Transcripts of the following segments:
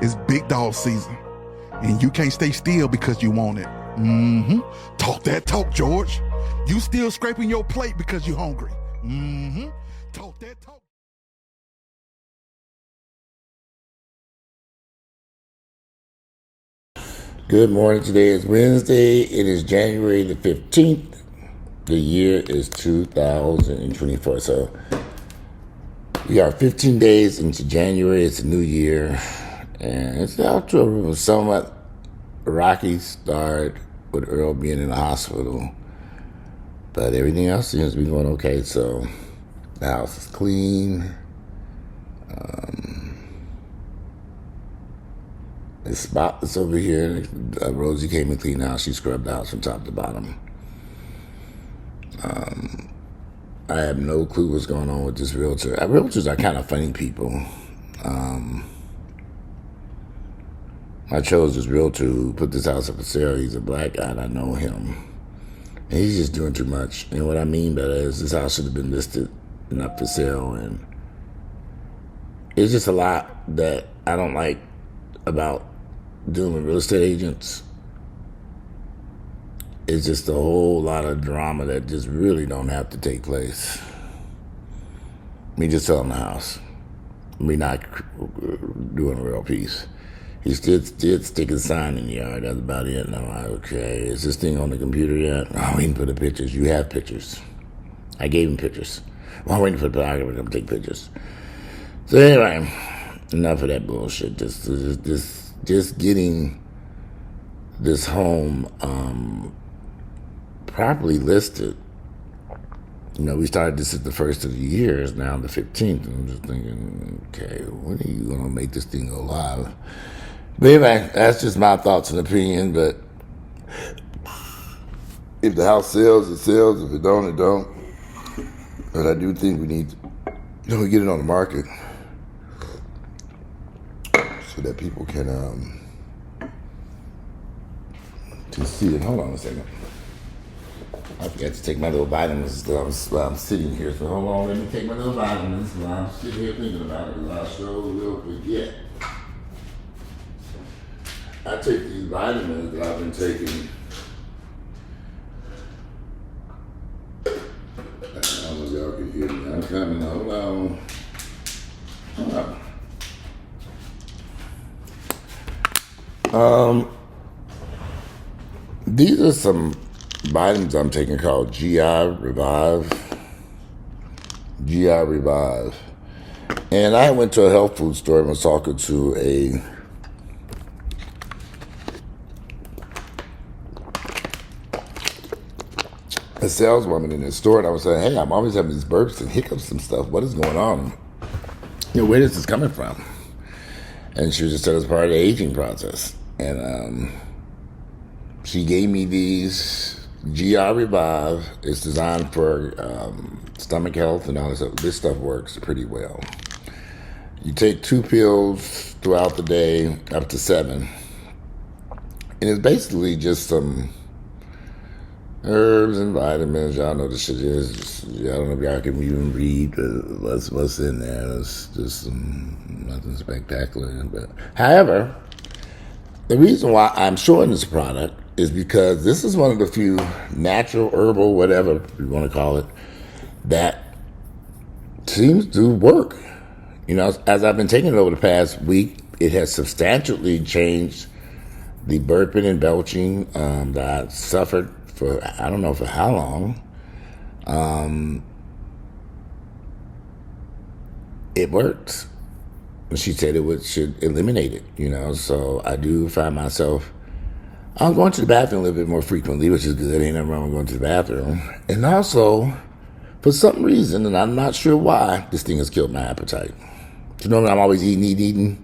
It's big dog season, and you can't stay still because you want it. Mm-hmm. Talk that talk, George. You still scraping your plate because you're hungry. Mm-hmm. Talk that talk. Good morning. Today is Wednesday. It is January the 15th. The year is 2024. So we are 15 days into January. It's a new year. And it's out to a somewhat rocky start with Earl being in the hospital. But everything else seems to be going okay. So the house is clean. The spot that's over here, Rosie came and cleaned the house. She scrubbed the house from top to bottom. I have no clue what's going on with this realtor. Realtors are kind of funny people. I chose this realtor who put this house up for sale. He's a black guy, and I know him. And he's just doing too much. And what I mean by that is this house should have been listed and up for sale. And it's just a lot that I don't like about dealing with real estate agents. It's just a whole lot of drama that just really don't have to take place. Me just selling the house. Me not doing a real piece. He did stick a sign in the yard. That's about it. And I'm like, okay, is this thing on the computer yet? Oh, we didn't put the pictures. You have pictures. I gave him pictures. Well, I'm waiting for the photographer to come take pictures. So anyway, enough of that bullshit. Just getting this home properly listed. You know, we started this at the first of the year. It's now the 15th. And I'm just thinking, okay, when are you going to make this thing go live? But anyway, that's just my thoughts and opinion. But if the house sells, it sells. If it don't, it don't. But I do think we need to get it on the market so that people can to see it. Hold on a second. I forgot to take my little vitamins while I'm sitting here. So hold on, let me take my little vitamins while I'm sitting here thinking about it, because I sure will forget. I take these vitamins that I've been taking. I don't know if y'all can hear me. I'm coming. Hold on. These are some vitamins I'm taking called GI Revive. GI Revive. And I went to a health food store and was talking to a saleswoman in the store, and I was saying, hey, I'm always having these burps and hiccups and stuff. What is going on? You know, where is this coming from? And she was just said it's part of the aging process. And she gave me these GI Revive. It's designed for stomach health and all this stuff. This stuff works pretty well. You take 2 pills throughout the day, up to 7. And it's basically just some herbs and vitamins. Y'all know this shit is. I don't know if y'all can even read what's in there. It's just nothing spectacular. But however, the reason why I'm showing this product is because this is one of the few natural, herbal, whatever you want to call it, that seems to work. You know, as I've been taking it over the past week, it has substantially changed the burping and belching that I suffered for, I don't know for how long. It works. She said should eliminate it, you know. So I do find myself, I'm going to the bathroom a little bit more frequently, which is good. Ain't nothing wrong with going to the bathroom. And also, for some reason, and I'm not sure why, this thing has killed my appetite. You know, I'm always eating.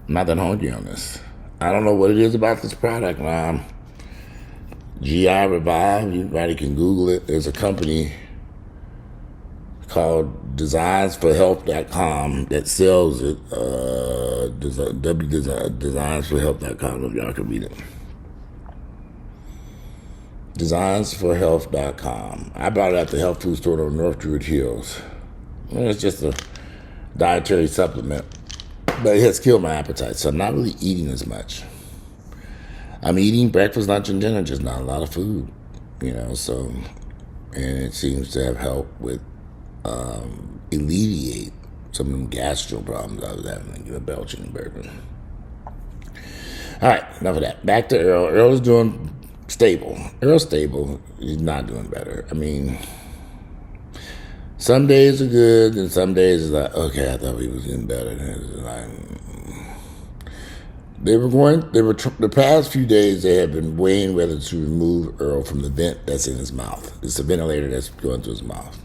I'm not that hungry on this. I don't know what it is about this product. GI Revive, anybody can Google it. There's a company called designsforhealth.com that sells it. Designsforhealth.com, if y'all can read it. Designsforhealth.com. I bought it at the health food store on North Druid Hills. It's just a dietary supplement. But it has killed my appetite, so I'm not really eating as much. I'm eating breakfast, lunch, and dinner, just not a lot of food, so, and it seems to have helped with alleviate some of them gastro problems I was having, belching and burping. All right, enough of that. Back to Earl. Earl is doing stable. Earl's stable. He's not doing better. I mean, some days are good, and some days it's like, okay, I thought he was getting better. And it was like, the past few days they have been weighing whether to remove Earl from the vent that's in his mouth. It's a ventilator that's going through his mouth.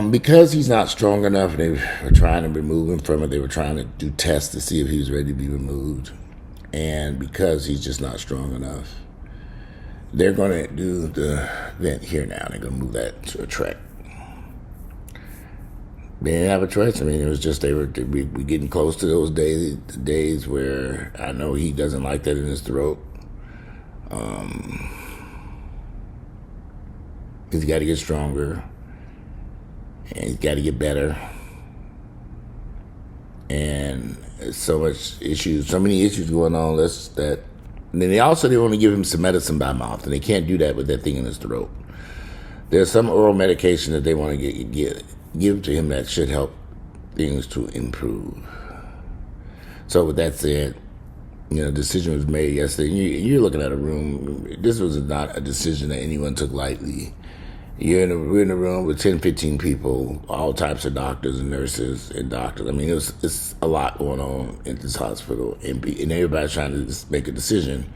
Because he's not strong enough, they were trying to remove him from it. They were trying to do tests to see if he was ready to be removed. And because he's just not strong enough, they're going to do the vent here now. They're going to move that to a track. They didn't have a choice. I mean, it was just we getting close to those days where I know he doesn't like that in his throat. He's got to get stronger. And he's got to get better. And so many issues going on. And then they want to give him some medicine by mouth, and they can't do that with that thing in his throat. There's some oral medication that they want to give to him that should help things to improve. So with that said, decision was made yesterday. You're looking at a room. This was not a decision that anyone took lightly. We're in a room with 10, 15 people, all types of doctors and nurses and doctors. I mean, it's a lot going on in this hospital, and everybody's trying to just make a decision.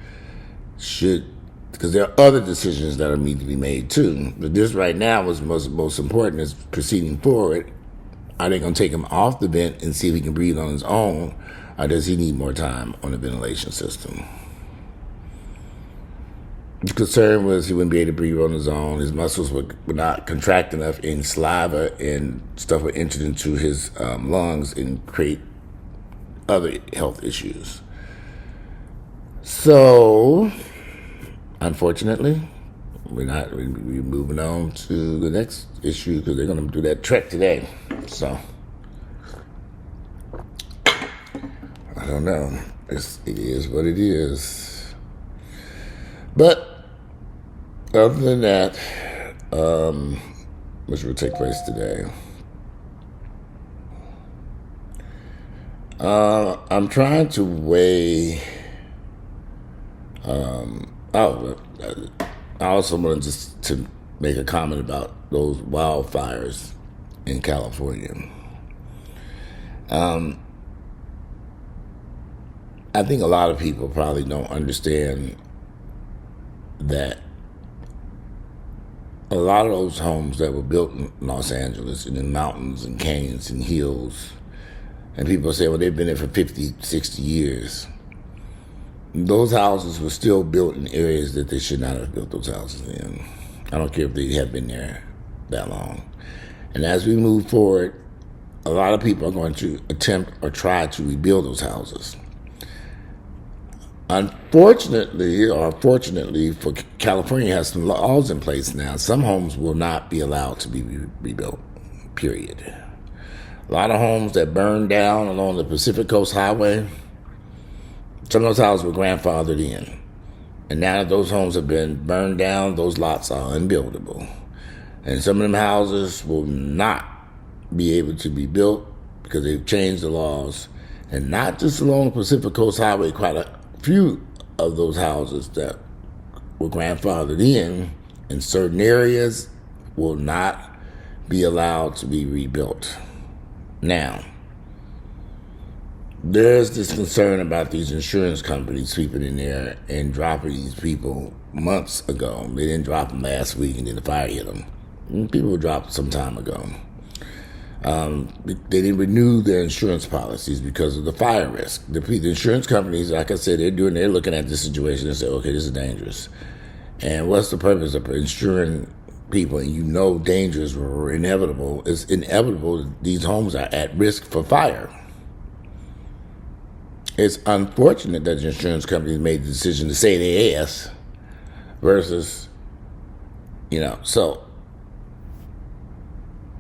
Because there are other decisions that need to be made too. But this right now was most important is proceeding forward. Are they going to take him off the vent and see if he can breathe on his own, or does he need more time on the ventilation system? The concern was he wouldn't be able to breathe on his own. His muscles would not contract enough, and saliva and stuff would enter into his lungs and create other health issues. So, unfortunately, we're moving on to the next issue because they're going to do that trek today. So, I don't know. It is what it is. But other than that, which will take place today, I'm trying to weigh. I also wanted just to make a comment about those wildfires in California. I think a lot of people probably don't understand that a lot of those homes that were built in Los Angeles and in mountains and canyons and hills, and people say, well, they've been there for 50, 60 years. Those houses were still built in areas that they should not have built those houses in. I don't care if they have been there that long. And as we move forward, a lot of people are going to attempt or try to rebuild those houses. Unfortunately, or fortunately, for California has some laws in place now. Some homes will not be allowed to be rebuilt, period. A lot of homes that burned down along the Pacific Coast Highway, some of those houses were grandfathered in. And now that those homes have been burned down, those lots are unbuildable. And some of them houses will not be able to be built because they've changed the laws. And not just along the Pacific Coast Highway, quite a few of those houses that were grandfathered in certain areas will not be allowed to be rebuilt. Now, there's this concern about these insurance companies sweeping in there and dropping these people months ago. They didn't drop them last week and then the fire hit them. And people were dropped some time ago. They didn't renew their insurance policies because of the fire risk. The insurance companies, like I said, they're looking at this situation and say, okay, this is dangerous. And what's the purpose of insuring people? And dangers were inevitable. It's inevitable that these homes are at risk for fire. It's unfortunate that the insurance companies made the decision to say their ass versus, so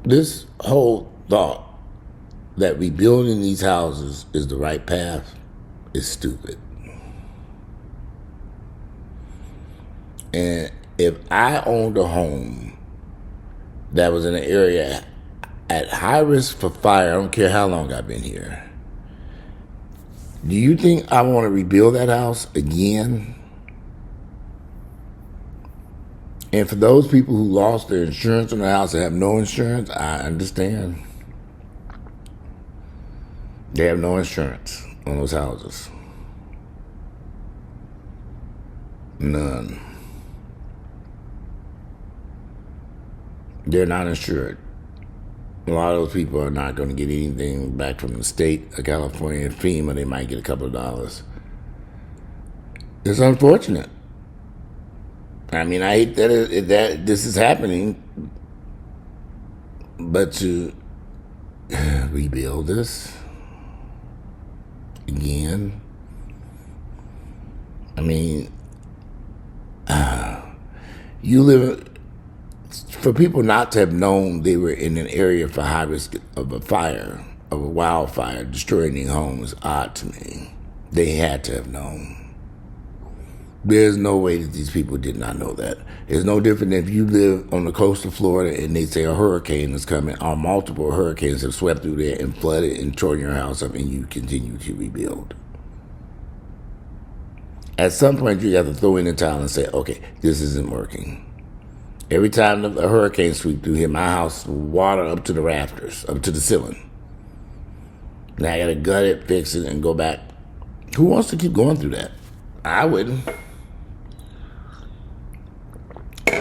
this whole thought that rebuilding these houses is the right path is stupid. And if I owned a home that was in an area at high risk for fire, I don't care how long I've been here, do you think I want to rebuild that house again? And for those people who lost their insurance on the house and have no insurance, I understand. They have no insurance on those houses. None. They're not insured. A lot of those people are not going to get anything back from the state of California and FEMA. They might get a couple of dollars. It's unfortunate. I mean, I hate that this is happening, but to rebuild this again, I mean, you live. For people not to have known they were in an area for high risk of a fire, of a wildfire, destroying their homes, odd to me. They had to have known. There's no way that these people did not know that. It's no different than if you live on the coast of Florida and they say a hurricane is coming, or multiple hurricanes have swept through there and flooded and torn your house up, and you continue to rebuild. At some point, you have to throw in the towel and say, okay, this isn't working. Every time a hurricane sweep through here, my house water up to the rafters, up to the ceiling. Now I gotta gut it, fix it, and go back. Who wants to keep going through that? I wouldn't.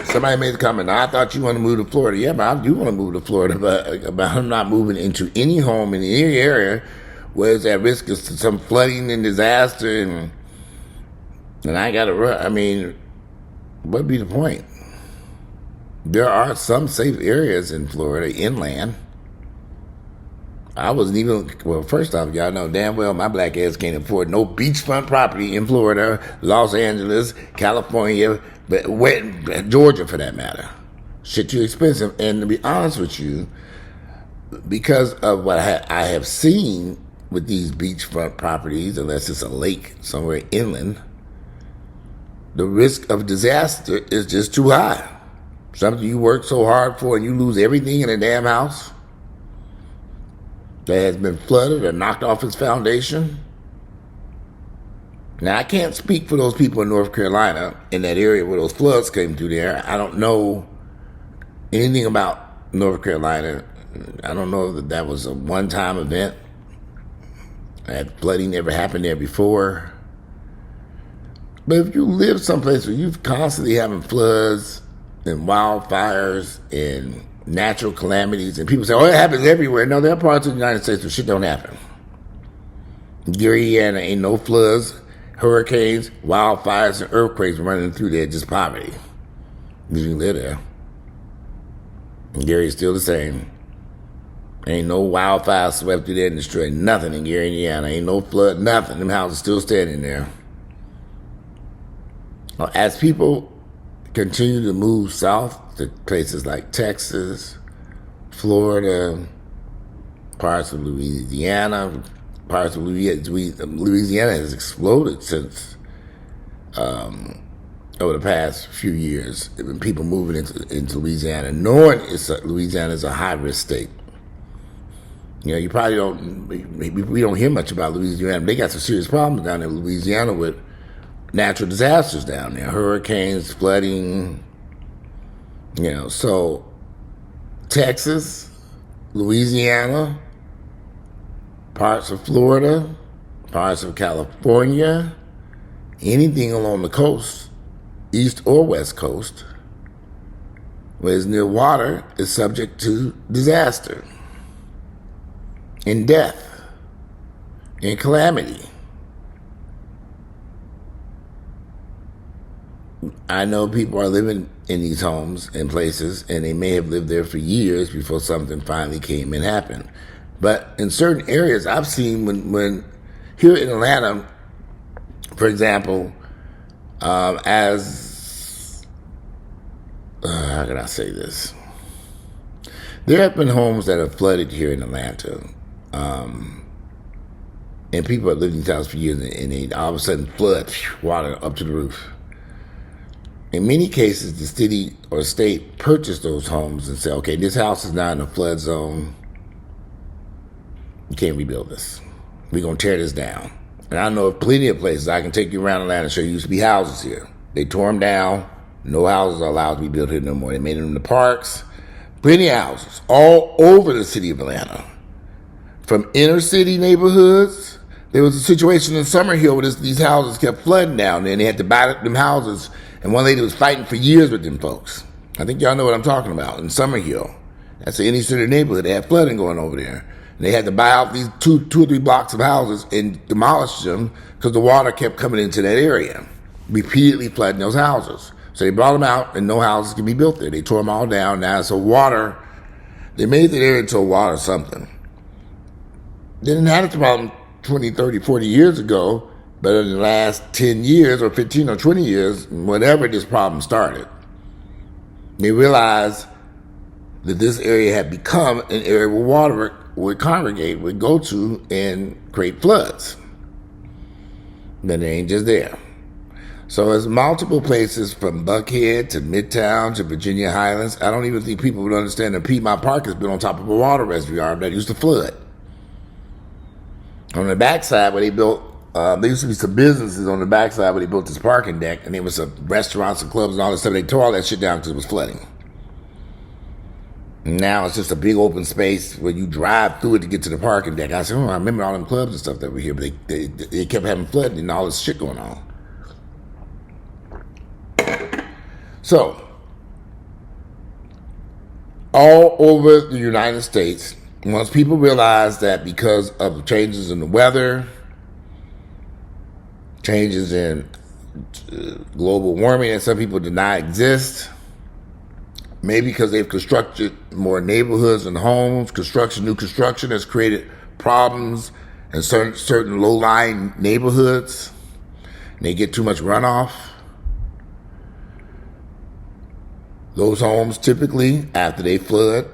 Somebody made the comment, I thought you want to move to Florida. Yeah, but I do want to move to Florida, but I'm not moving into any home in any area where it's at risk of some flooding and disaster, and I gotta run. I mean, what'd be the point? There are some safe areas in Florida, inland. I wasn't even, well, first off, y'all know damn well my black ass can't afford no beachfront property in Florida, Los Angeles, California, but Georgia for that matter. Shit too expensive. And to be honest with you, because of what I have seen with these beachfront properties, unless it's a lake somewhere inland, the risk of disaster is just too high. Something you work so hard for and you lose everything in a damn house that has been flooded or knocked off its foundation. Now, I can't speak for those people in North Carolina, in that area where those floods came through there. I don't know anything about North Carolina. I don't know that that was a one-time event. That flooding never happened there before. But if you live someplace where you're constantly having floods and wildfires and natural calamities, and people say, oh, it happens everywhere. No, there are parts of the United States where shit don't happen. Guyana ain't no floods, hurricanes, wildfires, and earthquakes running through there, just poverty. You can live there. And Gary's still the same. Ain't no wildfire swept through there and destroyed nothing in Gary, Indiana. Ain't no flood, nothing. Them houses still standing there. As people continue to move south to places like Texas, Florida, parts of Louisiana, parts of Louisiana has exploded since over the past few years. People moving into Louisiana, knowing Louisiana is a high-risk state. You know, you probably don't, we don't hear much about Louisiana. They got some serious problems down in Louisiana with natural disasters down there, hurricanes, flooding, you know. So Texas, Louisiana, parts of Florida, parts of California, anything along the coast, east or west coast, where it's near water, is subject to disaster and death and calamity. I know people are living in these homes and places, and they may have lived there for years before something finally came and happened. But in certain areas, I've seen when here in Atlanta, for example, how can I say this? There have been homes that have flooded here in Atlanta And people have lived in these houses for years, and they all of a sudden flood, water up to the roof. In many cases, the city or state purchased those homes and said, okay, this house is not in a flood zone. You can't rebuild this. We're going to tear this down. And I know of plenty of places I can take you around Atlanta and show you used to be houses here. They tore them down. No houses are allowed to be built here no more. They made them in the parks. Plenty of houses all over the city of Atlanta. From inner city neighborhoods. There was a situation in Summerhill where these houses kept flooding down there, and they had to buy them houses. And one lady was fighting for years with them folks. I think y'all know what I'm talking about. In Summerhill. That's the inner city neighborhood. They had flooding going over there. And they had to buy out these two or three blocks of houses and demolish them because the water kept coming into that area, repeatedly flooding those houses. So they brought them out, and no houses could be built there. They tore them all down. Now it's a water. They made that area into a water something. They didn't have this problem 20, 30, 40 years ago, but in the last 10 years or 15 or 20 years, whenever this problem started, they realized that this area had become an area where water would congregate, would go to, and create floods. But they ain't just there. So there's multiple places from Buckhead to Midtown to Virginia Highlands. I don't even think people would understand that Piedmont Park has been on top of a water reservoir that used to flood. On the backside where they built, there used to be some businesses on the backside where they built this parking deck, and there was some restaurants and clubs and all this stuff. They tore all that shit down because it was flooding. Now it's just a big open space where you drive through it to get to the parking deck. I said, I remember all them clubs and stuff that were here, but they kept having flooding and all this shit going on. So, all over the United States, once people realize that because of changes in the weather, changes in global warming that some people deny exist, maybe because they've constructed more neighborhoods and homes, new construction has created problems in certain low-lying neighborhoods, and they get too much runoff. Those homes typically, after they flood,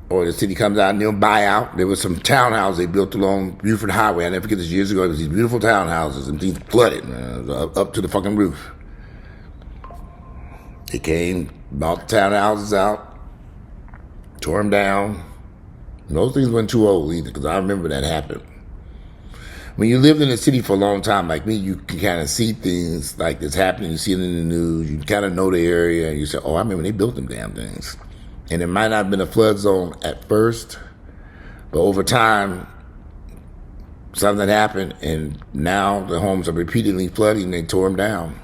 or the city comes out and they'll buy out. There was some townhouses they built along Buford Highway. I never forget this, years ago. It was these beautiful townhouses, and things flooded, man, up to the fucking roof. They came, bought the townhouses out, tore them down. And those things weren't too old either, because I remember that happened. When you lived in the city for a long time like me, you can kind of see things like this happening. You see it in the news. You kind of know the area, and you say, oh, I remember they built them damn things. And it might not have been a flood zone at first, but over time, something happened, and now the homes are repeatedly flooding, and they tore them down.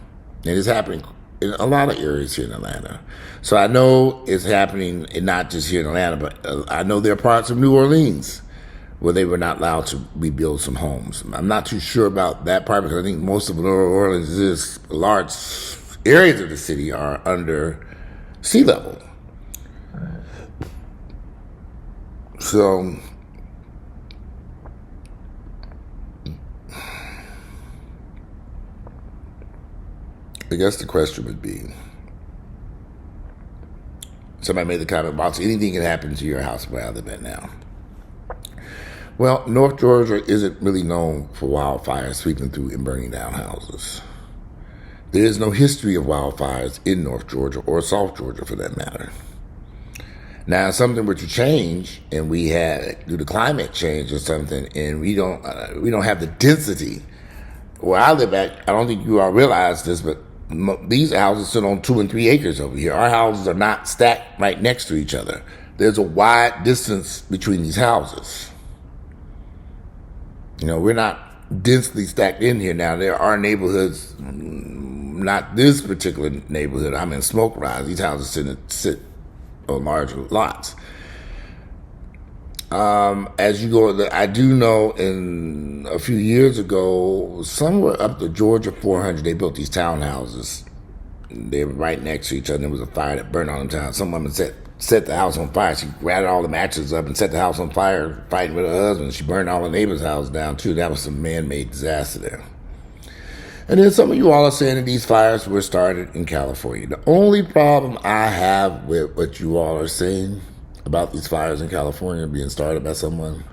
And it's happening in a lot of areas here in Atlanta. So I know it's happening, and not just here in Atlanta, but I know there are parts of New Orleans where they were not allowed to rebuild some homes. I'm not too sure about that part, because I think most of New Orleans is large areas of the city are under sea level. So, I guess the question would be, somebody made the comment box, anything can happen to your house where I live at now. Well, North Georgia isn't really known for wildfires sweeping through and burning down houses. There is no history of wildfires in North Georgia or South Georgia for that matter. Now, something were to change, and we had due to climate change or something, and we don't have the density where I live at. I don't think you all realize this, but these houses sit on 2 and 3 acres over here. Our houses are not stacked right next to each other. There's a wide distance between these houses. You know, we're not densely stacked in here now. There are neighborhoods, not this particular neighborhood. I'm in Smoke Rise. These houses sit on large lots. As you go, I do know in a few years ago, somewhere up to Georgia 400, they built these townhouses. They were right next to each other. There was a fire that burned on them town. Some woman set the house on fire. She grabbed all the matches up and set the house on fire, fighting with her husband. She burned all the neighbors' houses down too. That was some man-made disaster there. And then some of you all are saying that these fires were started in California. The only problem I have with what you all are saying, about these fires in California being started by someone?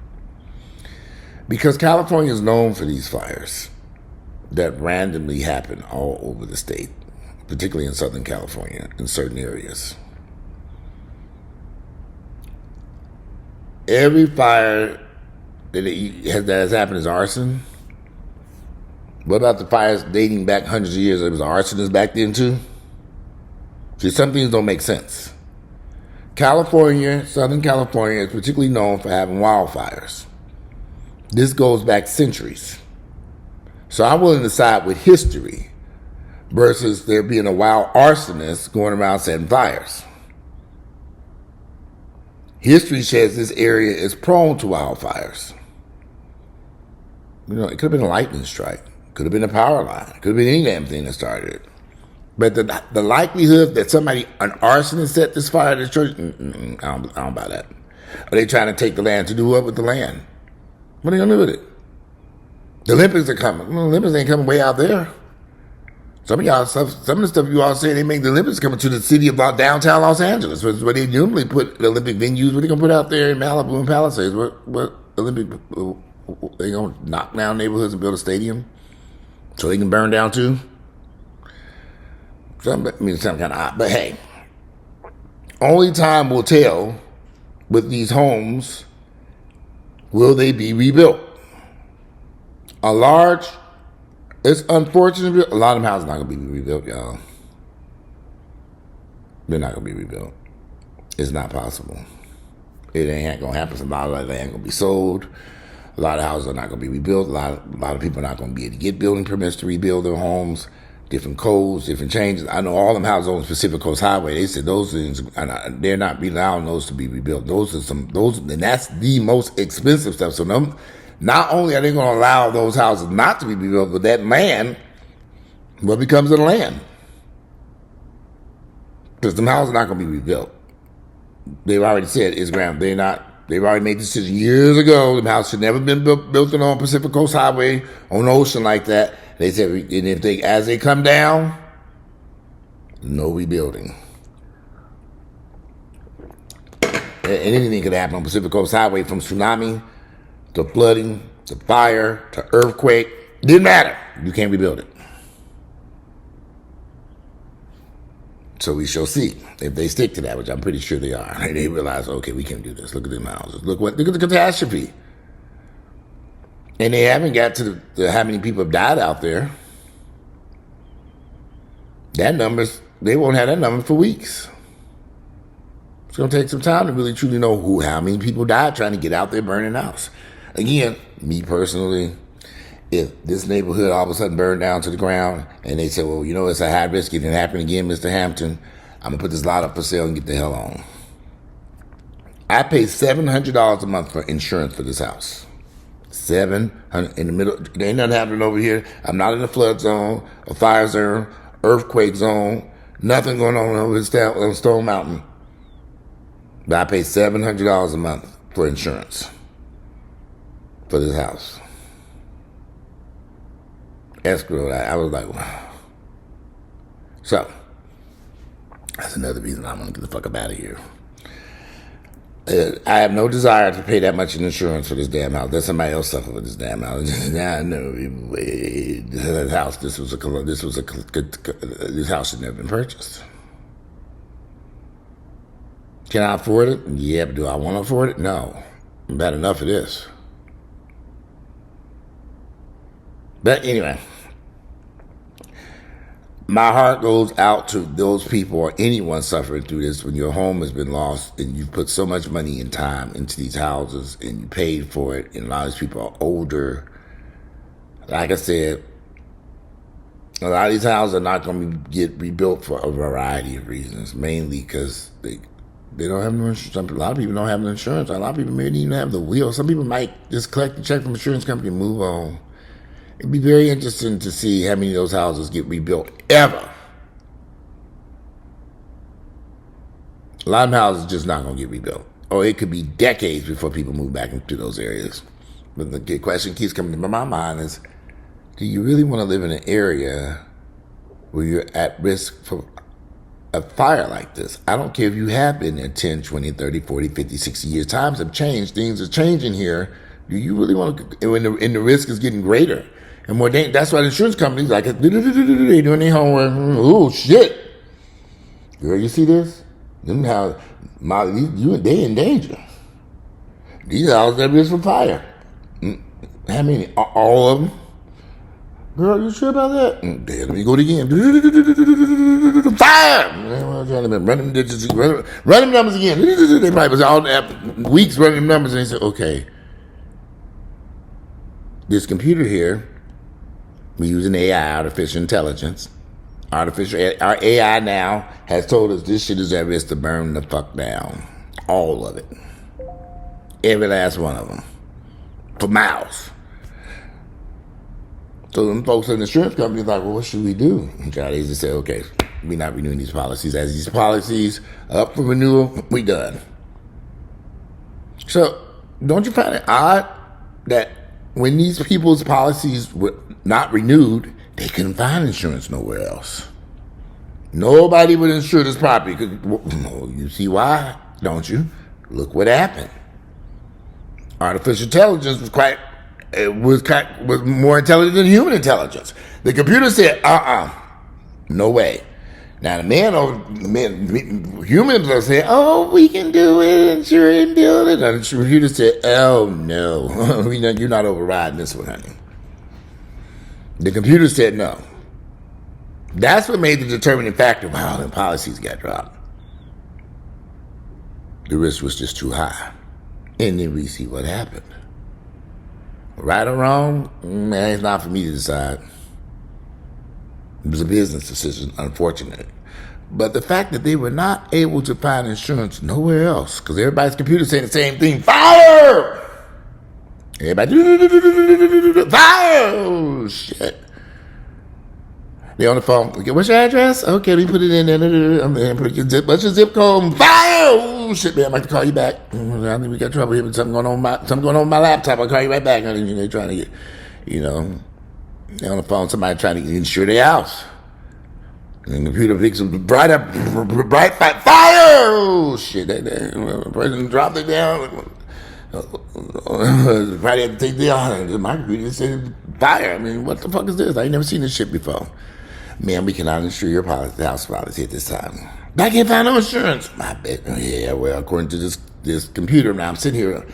Because California is known for these fires that randomly happen all over the state, particularly in Southern California, in certain areas. Every fire that has happened is arson. What about the fires dating back hundreds of years? It was arsonists back then too? See, some things don't make sense. California, Southern California, is particularly known for having wildfires. This goes back centuries. So I'm willing to side with history versus there being a wild arsonist going around setting fires. History says this area is prone to wildfires. It could have been a lightning strike. Could have been a power line. Could have been any damn thing that started it. But the likelihood that an arsonist set this fire to the church, I don't buy that. Are they trying to take the land to do what with the land? What are they going to do with it? The Olympics are coming. The Olympics ain't coming way out there. Some of the stuff you all say, they make the Olympics coming to the city of downtown Los Angeles, which is where they normally put the Olympic venues. What are they going to put out there in Malibu and Palisades? What Olympic, they going to knock down neighborhoods and build a stadium so they can burn down too? Some kind of odd, but hey, only time will tell with these homes, will they be rebuilt? It's unfortunate, a lot of them houses are not going to be rebuilt, y'all. They're not going to be rebuilt. It's not possible. It ain't going to happen. A lot of land ain't going to be sold. A lot of houses are not going to be rebuilt. A lot of people are not going to be able to get building permits to rebuild their homes. Different codes, different changes. I know all them houses on Pacific Coast Highway. They said those things, they're not allowing those to be rebuilt. And that's the most expensive stuff. So not only are they going to allow those houses not to be rebuilt, but that land, what becomes of the land? Because them houses are not going to be rebuilt. They've already said it's ground. They've already made the decision years ago. Them houses should never been built on Pacific Coast Highway on the ocean like that. They said, and as they come down, no rebuilding. And anything could happen on Pacific Coast Highway, from tsunami to flooding to fire to earthquake. Didn't matter. You can't rebuild it. So we shall see if they stick to that, which I'm pretty sure they are. They realize, okay, we can't do this. Look at them houses. Look at the catastrophe. And they haven't got to how many people have died out there. They won't have that number for weeks. It's going to take some time to really truly know how many people died trying to get out there burning house. Again, me personally, if this neighborhood all of a sudden burned down to the ground and they say, well, it's a high risk, it can happen again, Mr. Hampton, I'm going to put this lot up for sale and get the hell on. I pay $700 a month for insurance for this house. $700 in the middle. There ain't nothing happening over here. I'm not in a flood zone, a fire zone, earthquake zone, nothing going on over on Stone Mountain. But I pay $700 a month for insurance for this house. Escrow. I was like, wow. So that's another reason I want to get the fuck up out of here. I have no desire to pay that much in insurance for this damn house. Let somebody else suffer with this damn house. This house. This house should never been purchased. Can I afford it? Yeah, but do I want to afford it? No. I'm bad enough of this. But anyway, my heart goes out to those people or anyone suffering through this when your home has been lost and you've put so much money and time into these houses and you paid for it, and a lot of these people are older. Like I said, a lot of these houses are not going to get rebuilt for a variety of reasons, mainly because they don't have no insurance. A lot of people don't have no insurance. A lot of people may not even have the will. Some people might just collect the check from the insurance company and move on. It'd be very interesting to see how many of those houses get rebuilt ever. A lot of houses just not going to get rebuilt. Or it could be decades before people move back into those areas. But the question keeps coming to my mind is, do you really want to live in an area where you're at risk for a fire like this. I don't care if you have been there 10, 20, 30, 40, 50, 60 years. Times have changed. Things are changing here. Do you really want to, and the risk is getting greater and more dangerous. That's why the insurance companies like, they doing their homework. Oh, shit. Girl, you see this? Them how they in danger. These houses at risk for fire. How many? All of them? Girl, you sure about that? Let me go again. Fire! Run them numbers again. They probably was all weeks running them numbers, and they said, okay, this computer here, we're using AI, artificial intelligence. Our AI now has told us this shit is at risk to burn the fuck down. All of it. Every last one of them. For miles. So them folks in the insurance company like, well, what should we do? And Charlie just said, okay, we're not renewing these policies. As these policies are up for renewal, we done. So don't you find it odd that when these people's policies were not renewed, they couldn't find insurance nowhere else? Nobody would insure this property. You see why, don't you? Look what happened. Artificial intelligence was more intelligent than human intelligence. The computer said, no way. Now humans are saying, oh, we can do it, insure it, and build it. And the computer said, oh no, you're not overriding this one, honey. The computer said no. That's what made the determining factor of how the policies got dropped. The risk was just too high. And then we see what happened. Right or wrong, man, it's not for me to decide. It was a business decision, unfortunately. But the fact that they were not able to find insurance nowhere else, because everybody's computer saying the same thing, fire! Everybody, fire! Oh, shit. They on the phone, okay, what's your address? Okay, let me put it in there. What's your zip code? Fire! Oh, shit, man, I'm about to call you back. I think we got trouble here with something going on with my laptop. I'll call you right back. They're trying to get, they're on the phone, somebody trying to insure their house. And the computer picks up bright fire! Oh, shit, the person dropped it down. Probably had to take the honor. My computer said fire. I mean, what the fuck is this? I ain't never seen this shit before. Man, we cannot insure your house policy at this time. I can't find no insurance. I bet. Yeah, well, according to this computer, now I'm sitting here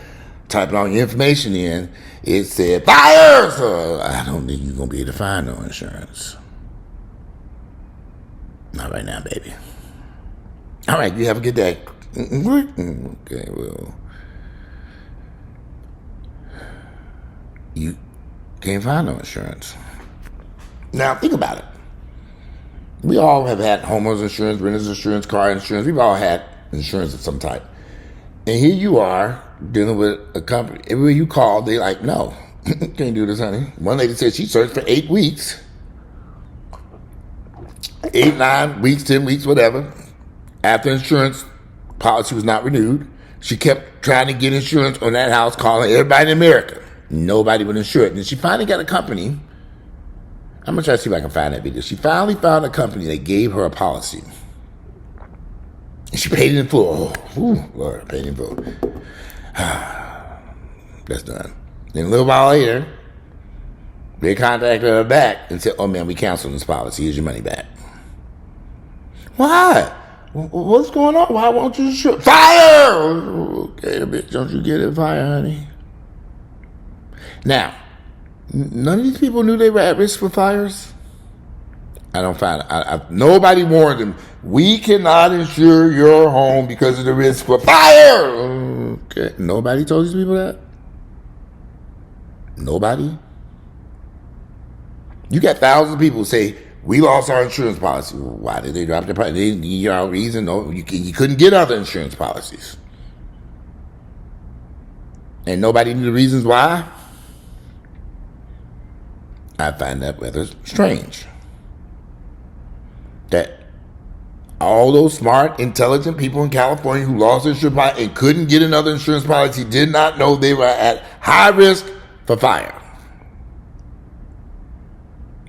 typing all your information in. It said fire, so I don't think you're gonna be able to find no insurance. Not right now, baby. All right, you have a good day. Okay, well, you can't find no insurance. Now, think about it. We all have had homeowners insurance, renters insurance, car insurance. We've all had insurance of some type. And here you are dealing with a company. Everywhere you call, they like, no, can't do this, honey. One lady said she searched for 8 weeks. 8, 9 weeks, 10 weeks, whatever. After insurance policy was not renewed, she kept trying to get insurance on that house, calling everybody in America. Nobody would insure it. And she finally got a company. I'm going to try to see if I can find that video. She finally found a company that gave her a policy. And she paid it in full. Oh, Lord, paid it in full. That's done. Then a little while later, they contacted her back and said, oh, man, we canceled this policy. Here's your money back. Why? What's going on? Why won't you insure? Fire! Okay, bitch, don't you get it, fire, honey? Now, none of these people knew they were at risk for fires. I don't find it. Nobody warned them. We cannot insure your home because of the risk for fire. Okay. Nobody told these people that? Nobody? You got thousands of people who say, we lost our insurance policy. Why did they drop their policy? They didn't give you a reason. No, you couldn't get other insurance policies. And nobody knew the reasons why? I find that rather strange. That all those smart, intelligent people in California who lost their insurance policy and couldn't get another insurance policy did not know they were at high risk for fire.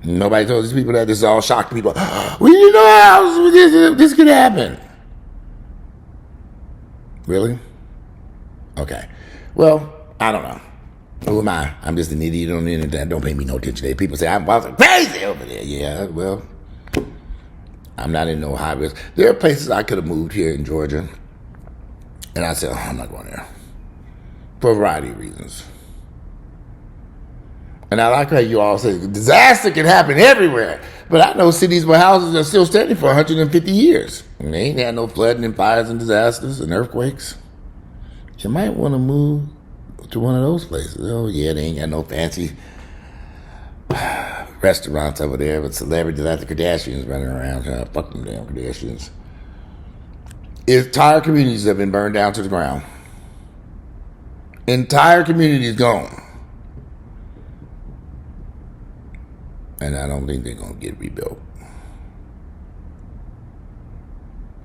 Nobody told these people that. This is all shocked people. We didn't know how this could happen. Really? Okay. Well, I don't know. Who am I? I'm just an idiot on the internet. Don't pay me no attention there. People say I'm crazy over there. Yeah, well, I'm not in no high risk. There are places I could have moved here in Georgia. And I said, I'm not going there. For a variety of reasons. And I like how you all say disaster can happen everywhere. But I know cities where houses are still standing for 150 years. And they ain't had no flooding and fires and disasters and earthquakes. You might want to move to one of those places. Oh, yeah, they ain't got no fancy restaurants over there with celebrities like the Kardashians running around. Fuck them damn Kardashians. Entire communities have been burned down to the ground. Entire communities gone. And I don't think they're going to get rebuilt.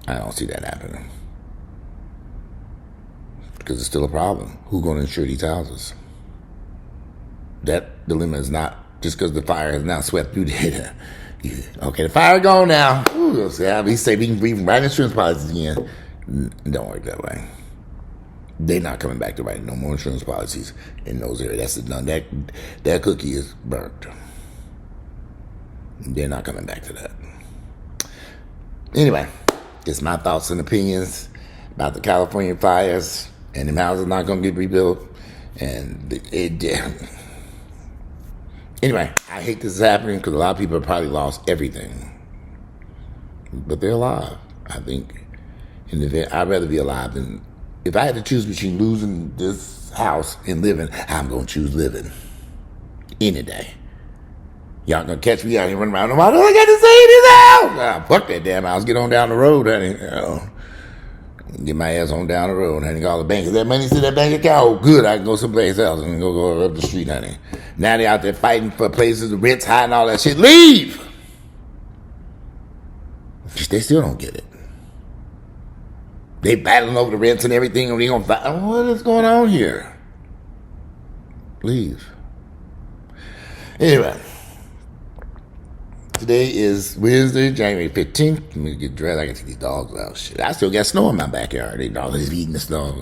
I don't see that happening. Because it's still a problem. Who's going to insure these houses? That dilemma is not just because the fire has now swept through there. Okay, the fire gone now. Ooh, we say we can write insurance policies again. Don't work that way. They're not coming back to writing no more insurance policies in those areas. That's done. That cookie is burnt. They're not coming back to that. Anyway, it's my thoughts and opinions about the California fires, and the houses not going to get rebuilt. And anyway, I hate this is happening because a lot of people have probably lost everything, but they're alive. I think in the event, I'd rather be alive than if I had to choose between losing this house and living. I'm going to choose living any day. Y'all gonna catch me out here running around. All I got to say is this house. Fuck that damn house. Get on down the road, honey. Get my ass on down the road, honey. Call the bank. Is that money to that bank account? Oh, good. I can go someplace else and go up the street, honey. Now they out there fighting for places, the rent's high and all that shit. Leave! They still don't get it. They battling over the rents and everything, and we gonna fight. What is going on here? Leave. Anyway. Today is Wednesday, January 15th. Let me get dressed. I can take these dogs out. Shit, I still got snow in my backyard. They dogs eating the snow.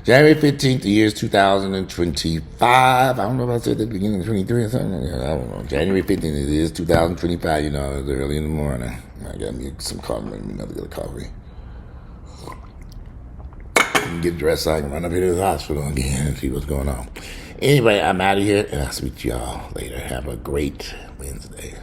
January 15th, the year is 2025. I don't know if I said the beginning of 23 or something. I don't know. January 15th, it is 2025. You know, it's early in the morning. I got me some coffee. Make me another good coffee. Get dressed so I can run up here to the hospital again and see what's going on. Anyway, I'm out of here, and I'll speak to y'all later. Have a great Wednesday.